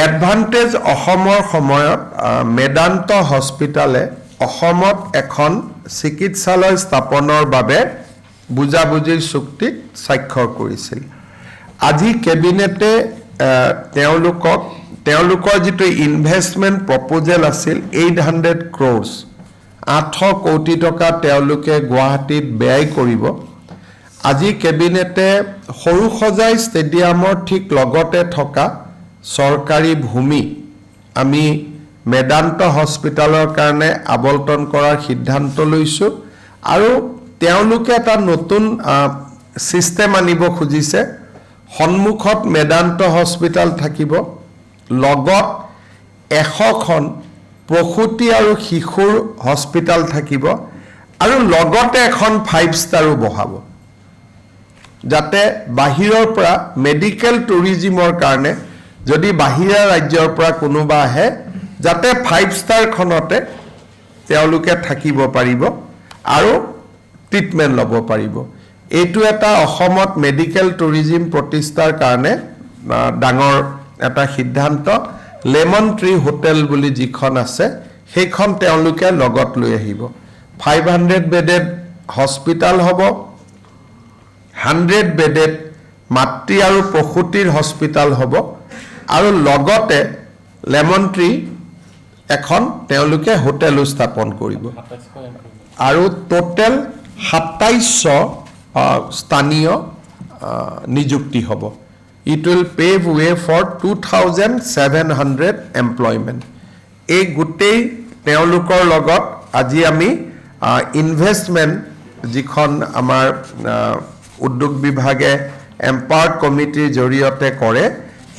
advantage অসমৰ সময়ত মেদান্ত হস্পিটালে অসমত এখন চিকিৎসালয় স্থাপনৰ বাবে বুজাবুজিৰ চুক্তিত স্বাক্ষৰ কৰিছিল আজি কেবিনেটে তেওঁলোকৰ যিটো ইনভেষ্টমেণ্ট প্ৰপ'জেল আছিল 800 crores 800 কোটি টকা তেওঁলোকে গুৱাহাটীত ব্যয় কৰিব আজি কেবিনেটে সৰুসজাই ষ্টেডিয়ামৰ ঠিক লগতে থকা চৰকাৰী ভূমি আমি মেদান্ত হস্পিটালৰ কাৰণে আবলটন কৰাৰ সিদ্ধান্ত লৈছো আৰু তেওঁলোকে এটা নতুন সিস্টেম আনিব খুজিছে সন্মুখত মেদান্ত হস্পিটাল থাকিব লগত 100খন প্ৰসূতি আৰু শিশুৰ হস্পিটাল থাকিব আৰু লগতে এখন 5 ষ্টাৰো বহাব যাতে বাহিৰৰ পৰা মেডিকেল টুৰিজিমৰ কাৰণে যদি বাহিৰা ৰাজ্যৰ পৰা কোনোবা আহে যাতে 5 ষ্টাৰ খনতে তেওঁলোকে থাকিব পাৰিব আৰু ট্ৰিটমেন্ট ল'ব পাৰিব এইটো এটা অসমত মেডিকেল টুৰিজিম প্ৰতিষ্ঠাৰ কাৰণে ডাঙৰ এটা সিদ্ধান্ত লেমন ট্ৰি হোটেল বুলি যিখন আছে সেইখন তেওঁলোকে লগত লৈ আহিব 500 বেডেড হস্পিটাল হ'ব 100 বেডেড মাতৃ আৰু প্ৰসূতিৰ হস্পিটাল হ'ব আৰু লগতে লেমন ট্ৰি এখন তেওঁলোকে হোটেল স্থাপন কৰিব আৰু টোটেল 2700 স্থানীয় নিযুক্তি হ'ব it will pave way for 2700 employment এই গুটেই তেওঁলোকৰ লগত আজি আমি ইনভেষ্টমেন্ট যিখন আমাৰ উদ্যোগ বিভাগে এম্পাৱাৰ্ড কমিটিৰ জৰিয়তে কৰে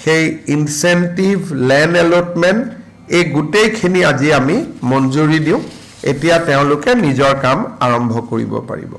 সেই ইনসেন্টিভ ল্যান্ড এলটমেন্ট এই গুটেইখিনি আজি আমি মঞ্জুৰি দিওঁ এতিয়া তেওঁলোকে নিজৰ কাম আৰম্ভ কৰিব পাৰিব